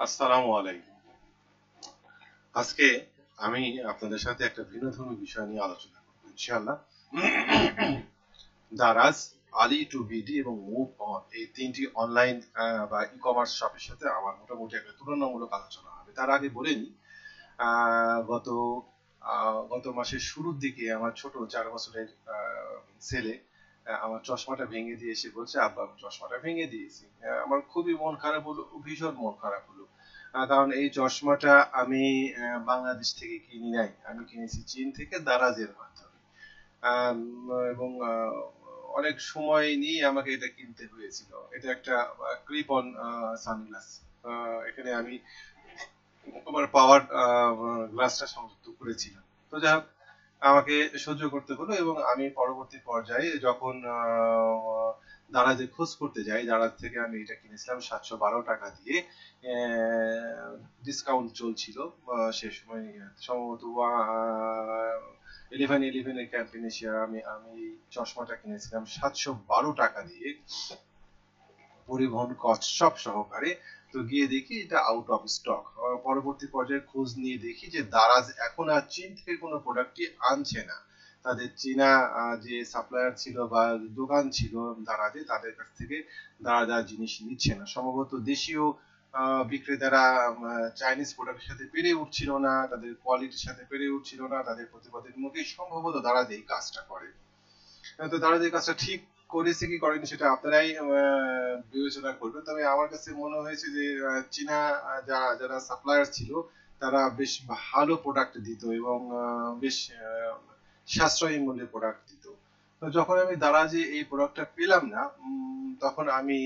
আসসালামু আলাইকুম। আজকে আমি আপনাদের সাথে একটা ভিন্নধর্মী বিষয় নিয়ে আলোচনা করব ইনশাআল্লাহ। দারাজ, আলি টু বিডি এবং মুভ অন এই তিনটি অনলাইন বা ই কমার্স শপের সাথে আমার মোটামুটি একটা তুলনামূলক আলোচনা হবে। তার আগে বলে নিই, আহ, গত গত মাসের শুরুর দিকে আমার ছোট 4 বছরের ছেলে আমার চশমাটা ভেঙে দিয়ে এসে বলছে, আব্বা আমি চশমাটা ভেঙে দিয়েছি। আমার খুবই মন খারাপ হলো, ভীষণ মন খারাপ হলো। কারণ এই চশমাটা আমি বাংলাদেশ থেকে কিনি নাই, আমি কিনেছি চীন থেকে দারাজের মাধ্যমে। আম, এবং অনেক সময় নিয়ে আমাকে এটা কিনতে হয়েছিল। এটা একটা ক্লিপ অন সানগ্লাস। এখানে আমি আমার পাওয়ার গ্লাসটা সংযুক্ত করেছিলাম। তো যাই হোক, আমাকে সহ্য করতে হলো এবং আমি পরবর্তী পর্যায়ে যখন দারাজে খোঁজ করতে যাই, দারাজ থেকে আমি এটা কিনেছিলাম 712 টাকা দিয়ে। ডিসকাউন্ট চলছিল সে সময়, সম্ভবত 11/11 এর ক্যাম্পেইনে আমি এই চশমাটা কিনেছিলাম 712 টাকা দিয়ে, পরিবহন কস্ট সব সহকারে। তো গিয়ে দেখি এটা আউট অফ স্টক। পরবর্তী পর্যায়ে খোঁজ নিয়ে দেখি যে দারাজ এখন আর চীন থেকে কোনো প্রোডাক্টই আনছে না। তাদের চীনা যে সাপ্লায়ার ছিল বা দোকান ছিল দারাজে, তাদের কাছ থেকে দারাজ আর জিনিস নিচ্ছে না। সম্ভবত দেশীয় বিক্রেতারা চাইনিজ প্রোডাক্টের সাথে পেরে উঠছিল না, তাদের কোয়ালিটির সাথে পেরে উঠছিল না, তাদের প্রতিবাদের মুখেই সম্ভবত দারাজ এই কাজটা করে। তো তারা যে কাজটা ঠিক করেছে কি করেনি সেটা আপনারাই বিবেচনা করবেন। তবে আমার কাছে মনে হয়েছে যে চীনা যারা সাপ্লায়ার ছিল তারা বেশ ভালো প্রোডাক্ট দিত এবং বেশ সাশ্রয়ী মূল্যে প্রোডাক্ট দিত। তো যখন আমি দারাজে এই প্রোডাক্টটা পেলাম না, তখন আমি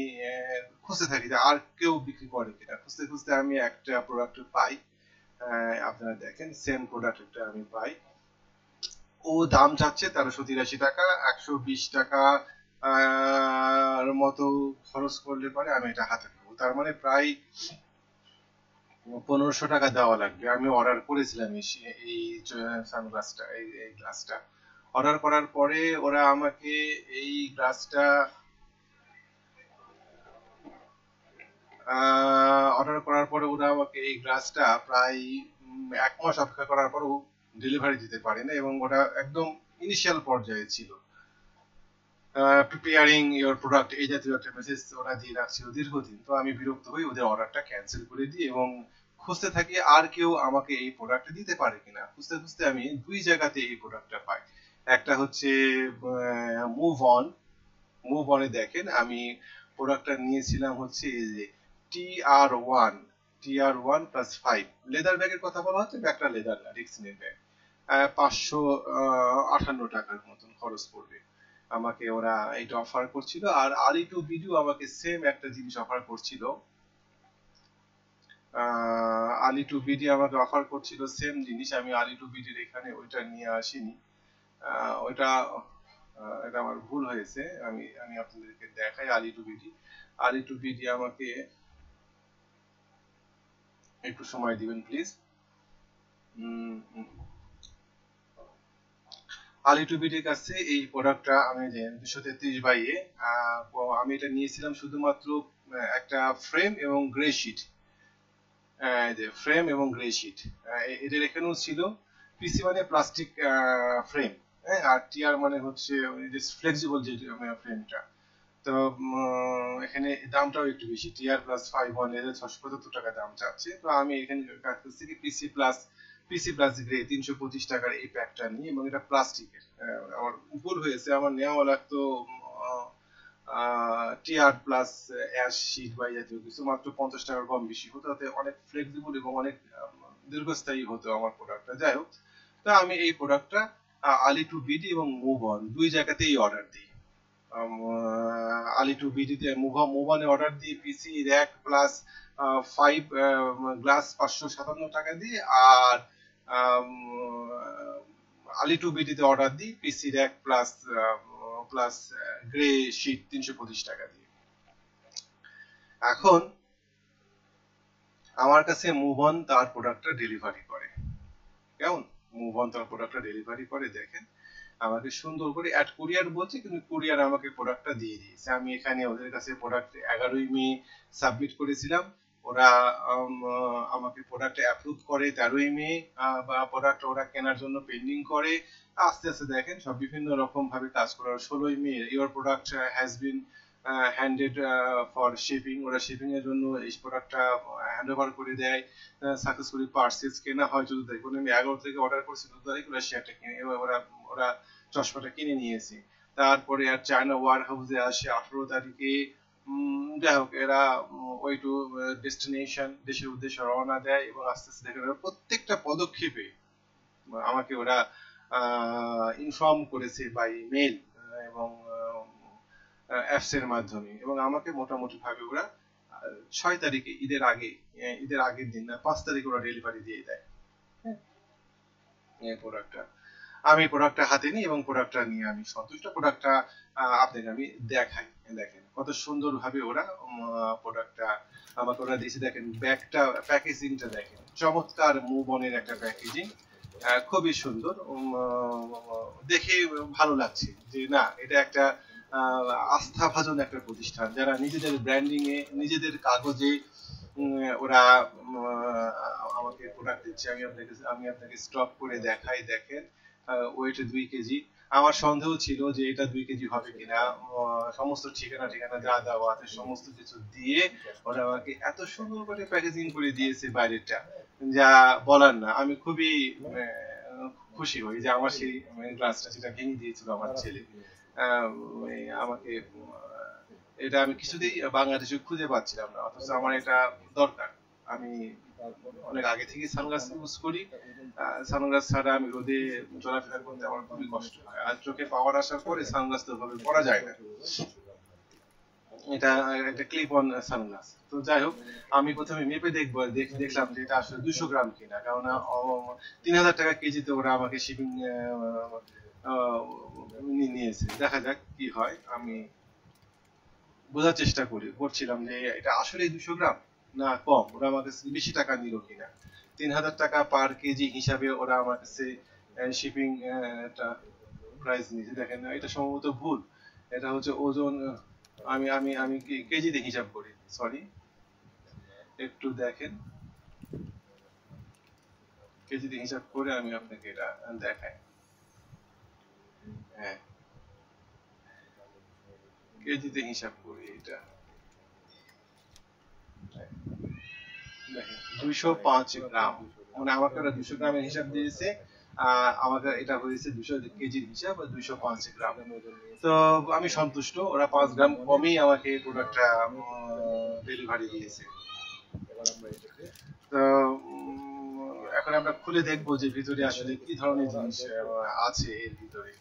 খুঁজতে থাকি যে আর কেউ বিক্রি করে কিনা। খুঁজতে খুঁজতে আমি একটা প্রোডাক্ট পাই। আপনারা দেখেন, সেম প্রোডাক্ট একটা আমি পাই। ও দাম চাচ্ছে 1383 টাকা, 120 টাকা মতো খরচ করলে পরে আমি এটা হাতে পাবো। তার মানে প্রায় 1500 টাকা দেওয়া লাগবে। আমি অর্ডার করেছিলাম এই সানগ্লাসটা, এই গ্লাসটা অর্ডার করার পরে ওরা আমাকে এই গ্লাসটা অর্ডার করার পরে ওরা আমাকে এই গ্লাসটা প্রায় 1 মাস অপেক্ষা করার পরও ডেলিভারি দিতে পারে না, এবং ওটা একদম ইনিশিয়াল পর্যায়ে ছিল। প্রিপেয়ারিং ইওর প্রোডাক্ট এই জাতীয় একটা মেসেজ ওরা দিয়ে রাখছিল দীর্ঘদিন। তো আমি বিরক্ত হই, ওদের অর্ডারটা ক্যান্সেল করে দিই এবং খুঁজতে থাকি আর কেউ আমাকে এই প্রোডাক্ট দিতে পারে কিনা। খুঁজতে খুঁজতে আমি 2 জায়গাতে এই প্রোডাক্টটা পাই। একটা হচ্ছে মুভ অন। মুভ অনে দেখেন আমি প্রোডাক্টটা নিয়েছিলাম হচ্ছে এই যে TR1, TR1+5 লেদার ব্যাগের কথা বলা হচ্ছে। ব্যাগটা লেদার না, রিক্সিনের ব্যাগ। 558 টাকার মতন খরচ পড়বে। আমাকে ওরা এটা অফার করছিল। আর আলি টু ভিডিও আমাকে সেম একটা জিনিস অফার করছিল। আলি টু বিডি আমাকে অফার করছিল সেম জিনিস। আমি আলি টু বিডির এখানে ওইটা নিয়ে আসিনি। ওইটা এটা আমার ভুল হয়েছে। আমি আমি আপনাদেরকে দেখাই আলি to BD. Ali to BD আমাকে একটু সময় দিবেন প্লিজ। আলি টু বিডির কাছে এই প্রোডাক্টটা আমি যে 233/A, আমি এটা নিয়েছিলাম শুধুমাত্র একটা ফ্রেম এবং গ্রে শিট। যে ফ্রেম এবং গ্রে শিট, এদের এখানেও ছিল। পিসি মানে প্লাস্টিক ফ্রেম, হ্যাঁ, আর টিআর মানে হচ্ছে যে ফ্লেক্সিবল যে ফ্রেমটা। তো এখানে দামটাও একটু বেশি, TR+5 হলে 675 টাকা দাম চাচ্ছে। তো আমি এখানে কাজ করছি কি পিসি প্লাস গ্রে 325 টাকার এই প্যাকটা নিয়ে, এবং এটা প্লাস্টিকের। আমার ভুল হয়েছে, আমার নেওয়া লাগতো TR+ অ্যাশ শিট বা এই জাতীয় কিছু, মাত্র 50 টাকার কম বেশি হতো। তাতে অনেক ফ্লেক্সিবল এবং অনেক দীর্ঘস্থায়ী হতো আমার প্রোডাক্টটা। যাই হোক, তো আমি এই প্রোডাক্টটা আলি টু বিডি এবং মুভ অন 2 জায়গাতেই অর্ডার দিই। আলি টু বিডিতে মোবাইলে অর্ডার দিই পিসি র্যাক প্লাস 5 গ্লাস 557 টাকা দিয়ে। আর আলি টু বিডিতে অর্ডার দিই PC rack plus plus grey sheet 325 টাকা দিয়ে। এখন আমার কাছে মুভ অন তার প্রোডাক্টটা ডেলিভারি করে। কেমন? মুভ অন তার প্রোডাক্টটা ডেলিভারি করে দেখেন, আমাকে সুন্দর করে অ্যাড কুরিয়ার বলছে, কিন্তু কুরিয়ার আমাকে প্রোডাক্টটা দিয়ে দিয়েছে। আমি এখানে ওদের কাছে প্রোডাক্ট 11ই মে সাবমিট করেছিলাম। ওরা আমাকে প্রোডাক্ট অ্যাপ্রুভ করে 13ই মে, বা প্রোডাক্ট ওরা কেনার জন্য পেন্ডিং করে। আস্তে আস্তে দেখেন সব বিভিন্ন রকম ভাবে কাজ করার 16ই মে your product has been handed for shipping, ওরা শিপিং এর জন্য এই প্রোডাক্টটা হ্যান্ড ওভার করে দেয়। সাকসেসফুলি পার্সেস কেনা হয় 14 তারিখ, আমি 11 থেকে অর্ডার করছি 14 তারিখ ওরা শেয়ারটা কিনে ওরা ওরা চশমাটা কিনে নিয়েছে। তারপরে আর চায়না ওয়ার হাউসে আসে 18 তারিখে। যাই হোক এরা ওই টু ডেস্টিনেশন দেশের উদ্দেশ্যে রওনা দেয় এবং আস্তে আস্তে দেখেন প্রত্যেকটা পদক্ষেপে আমাকে ওরা ইনফর্ম করেছে বাই মেল এবং অ্যাপস এর মাধ্যমে, এবং আমাকে মোটামুটি ভাবে ওরা 6 তারিখে ঈদের আগের দিন না 5 তারিখে ওরা ডেলিভারি দিয়ে দেয় এই প্রোডাক্টটা। আমি প্রোডাক্টটা হাতে নিই এবং প্রোডাক্টটা নিয়ে আমি সন্তুষ্ট। প্রোডাক্টটা আপনাকে আমি দেখাই, দেখেন কত সুন্দর ভাবে ওরা প্রোডাক্টটা আমাকে ওরা দিয়েছে। দেখেন ব্যাগটা প্যাকেজিংটা দেখেন, চমৎকার মুভনের একটা প্যাকেজিং, খুবই সুন্দর, দেখে ভালো লাগছে যে না এটা একটা আস্থাভাজন একটা প্রতিষ্ঠান যারা নিজেদের ব্র্যান্ডিং এ নিজেদের কাগজে ওরা আমাকে প্রোডাক্ট দিচ্ছে। আমি আপনাকে স্টক করে দেখাই, দেখেন ওয়েট 2 কেজি। আমার সন্দেহ ছিল যে এটা 2 কেজি হবে কিনা, সমস্ত ঠিকানা যা দেওয়া আছে সমস্ত কিছু দিয়ে ওরা আমাকে এত সুন্দর করে প্যাকেজিং করে দিয়েছে বাইরেটা, যা বলার না। আমি খুবই খুশি হই যে আমার সেই গ্লাসটা যেটা ভেঙে দিয়েছিল আমার ছেলে, আমাকে এটা আমি কিছুতেই বাংলাদেশে খুঁজে পাচ্ছিলাম না, অথচ আমার এটা দরকার। আমি অনেক আগে থেকে সানগ্লাস ইউজ করি, সানগ্লাস ছাড়া আমি রোদে চলাফেরা করতে আমার খুবই কষ্ট হয়, আর চোখে পাওয়ার আসার পরে সানগ্লাস তো ভাবে পরা যায় না। এটা একটা ক্লিপ অন সানগ্লাস। তো যাই হোক আমি প্রথমে মেপে দেখলাম যে এটা আসলে 200 গ্রাম কিনা, কারণ 3000 টাকা কেজিতে ওরা আমাকে শিপিং নিয়েছে। দেখা যাক কি হয়, আমি বোঝার চেষ্টা করছিলাম যে এটা আসলে 200 গ্রাম না কম, ওরা আমার কাছে বেশি টাকা নিল কিনা। 3000 টাকা পার কেজি হিসাবে ওরা আমার কাছে শিপিং প্রাইস নিয়েছে। দেখেন এটা সম্ভবত ভুল, এটা হচ্ছে ওজন, আমি আমি আমি কেজিতে হিসাব করি, সরি একটু দেখেন, কেজিতে হিসাব করে আমি আপনাকে এটা দেখাই। হ্যাঁ কেজিতে হিসাব করি, এটা দেখেন 205 গ্রাম, মানে আমাকে ওরা 200 গ্রামের হিসাব দিয়েছে, আমাকে এটা হয়েছে 200 কেজির হিসাব 205 গ্রাম। তো আমি সন্তুষ্ট, ওরা 5 গ্রাম কমই আমাকে প্রোডাক্টটা ডেলিভারি দিয়েছে। তো এখন আমরা খুলে দেখবো যে ভিতরে আসলে কি ধরনের জিনিস আছে এর ভিতরে।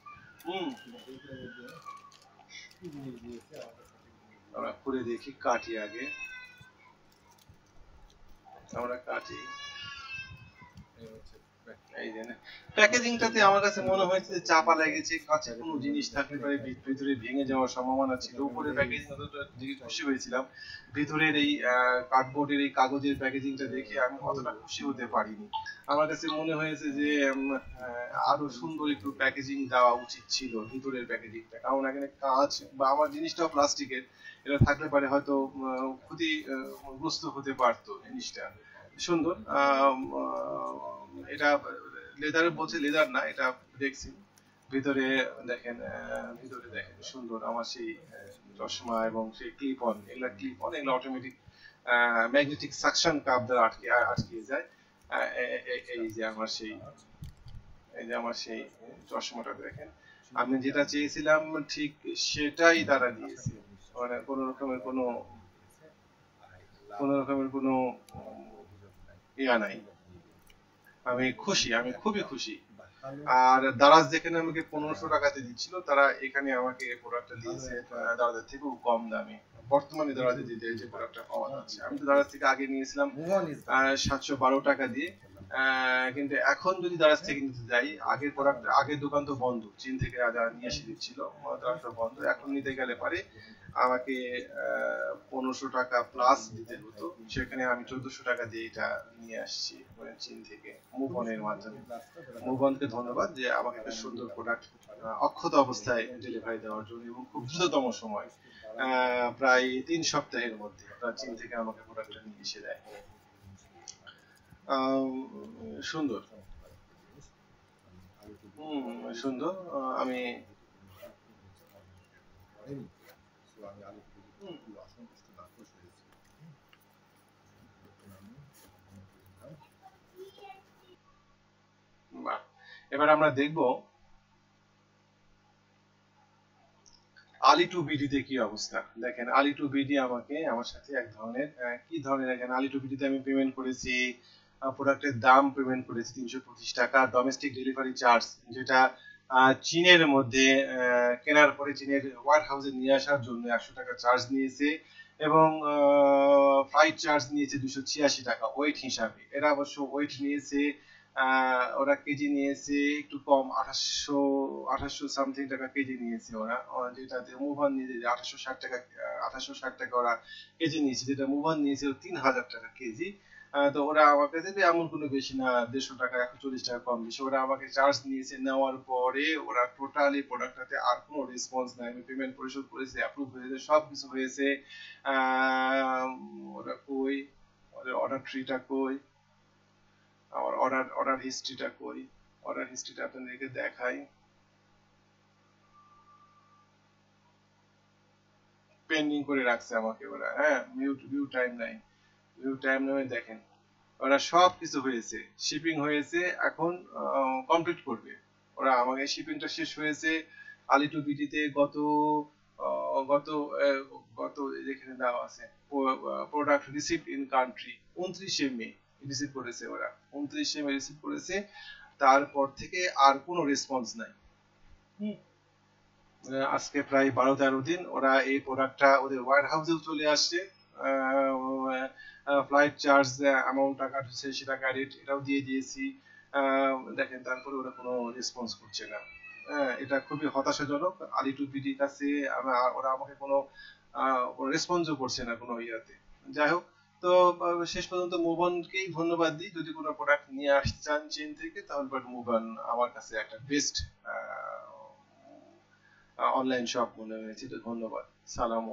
আমরা খুলে দেখি, কাটি আগে, আমরা কাটি। এই যে প্যাকেজিংটাতে আমার কাছে মনে হয়েছে চাপা লেগেছে, কাছে কোনো জিনিস থাকলে পারে ভিতরে ভেঙে যাওয়ার সম্ভাবনা ছিল। উপরে প্যাকেজিং দেখে খুশি হয়েছিলাম, ভিতরের এই কার্ডবোর্ডের এই কাগজের প্যাকেজিংটা দেখে আমি অতটা খুশি হতে পারিনি। আমার কাছে মনে হয়েছে যে আরো সুন্দর একটু প্যাকেজিং দেওয়া উচিত ছিল ভিতরের প্যাকেজিংটা, কারণ এখানে কাঁচ বা আমার জিনিসটাও প্লাস্টিকের, এটা থাকলে পারে হয়তো ক্ষতিগ্রস্ত হতে পারতো জিনিসটা। সুন্দর, এটা লেদার বলছে, লেদার না এটা দেখছি। ভিতরে দেখেন, ভিতরে দেখেন সুন্দর আমার সেই চশমা এবং সেই ক্লিপ অন, এগুলো অটোমেটিক ম্যাগনেটিক সাকশন কাপ দ্বারা আটকে যায়। এই যে আমার সেই চশমাটা দেখেন, আমি যেটা চেয়েছিলাম ঠিক সেটাই তারা দিয়েছে, মানে কোনো রকমের কোনো ইয়া নাই। আমি খুশি, আমি খুবই খুশি। আর দারাজ যেখানে আমাকে 1500 টাকাতে দিচ্ছিল, তারা এখানে আমাকে প্রোডাক্টটা দিয়েছে দারাজের থেকেও কম দামে। বর্তমানে দারাজে যে প্রোডাক্টটা পাওয়া যাচ্ছে, আমি তো দারাজ থেকে আগে নিয়েছিলাম 712 টাকা দিয়ে, কিন্তু এখন যদি দারাজ থেকে নিতে যাই, আগের দোকান তো বন্ধ, চীন থেকে যারা নিয়ে এসে দিচ্ছিল দারাজটা বন্ধ, এখন নিতে গেলে পারে আমাকে 1500 টাকা প্লাস দিতে হতো, সেখানে আমি 1400 টাকা দিয়ে এটা নিয়ে আসছি চীন থেকে মুভনের মাধ্যমে। মুভনকে ধন্যবাদ যে আমাকে একটা সুন্দর প্রোডাক্ট অক্ষত অবস্থায় ডেলিভারি দেওয়ার জন্য এবং খুব দ্রুততম সময়, প্রায় 3 সপ্তাহের মধ্যে ওরা চীন থেকে আমাকে প্রোডাক্টটা নিয়ে এসে দেয়। সুন্দর। সুন্দর। আমি বাহ। এবার আমরা দেখব আলি টু বিডিতে কি অবস্থা। দেখেন আলি টু বিডি আমাকে আমার সাথে এক ধরনের কি ধরনের, দেখেন আলি টু বিডিতে আমি পেমেন্ট করেছি, প্রোডাক্টের দাম পেমেন্ট করেছি 325 টাকা, ডোমেস্টিক ডেলিভারি চার্জ যেটা চীনের মধ্যে কেনার পরে চীনের ওয়ার হাউসে নিয়ে আসার জন্য 100 টাকা চার্জ নিয়েছে এবং ফ্লাইট চার্জ নিয়েছে 286 টাকা ওয়েট হিসাবে। এরা অবশ্য ওয়েট নিয়েছে, ওরা কেজি নিয়েছে একটু কম, 2800 সামথিং টাকা কেজি নিয়েছে ওরা, যেটাতে মুভান নিয়েছে 2860 টাকা, 2860 টাকা ওরা কেজি নিয়েছে, যেটা মুভান নিয়েছে 3000 টাকা কেজি। তো ওরা আমার কাছে এমন কোনো বেশি না, 150 টাকা 140 টাকা কম বেশি ওরা আমাকে চার্জ নিয়েছে। নেওয়ার পরে ওরা টোটালি প্রোডাক্টটাতে আর কোনো রেসপন্স নাই। আমি পেমেন্ট পরিশোধ করেছি, অ্যাপ্রুভ হয়েছে, সব কিছু হয়েছে। ওরা কই, ওদের অর্ডার ট্রিটা কই, আমার অর্ডার হিস্ট্রিটা কই, অর্ডার হিস্ট্রিটা আপনাদেরকে দেখাই। পেন্ডিং করে রাখছে আমাকে ওরা, হ্যাঁ, ভিউ টাইম নাই, ভিউ টাইম নামে দেখেন ওরা সব কিছু হয়েছে, শিপিং হয়েছে, এখন কমপ্লিট করবে ওরা। আমাকে শিপিংটা শেষ হয়েছে আলি টু বিটিতে গত গত গত যেখানে দেওয়া আছে প্রোডাক্ট রিসিভ ইন কান্ট্রি 29শে মে রিসিভ করেছে ওরা, 29শে মে রিসিভ করেছে। তারপর থেকে আর কোনো রেসপন্স নাই। আজকে প্রায় 12-13 দিন ওরা এই প্রোডাক্টটা ওদের ওয়্যার হাউসেও চলে আসছে, ফ্লাইট চার্জ অ্যামাউন্ট টাকা সেটা ক্রেডিট এটাও দিয়ে দিয়েছি। দেখেন তারপরে ওরা কোনো রেসপন্স করছে না। এটা খুবই হতাশাজনক। আলি টু বিডির কাছে ওরা আমাকে কোনো রেসপন্সও করছে না কোনো ইয়াতে। যাই হোক, তো শেষ পর্যন্ত মুভঅনকেই ধন্যবাদ দিই। যদি কোনো প্রোডাক্ট নিয়ে আসতে চান চীন থেকে তাহলে মুভঅন আমার কাছে একটা বেস্ট অনলাইন শপ মনে হয়েছে। ধন্যবাদ। সালাম।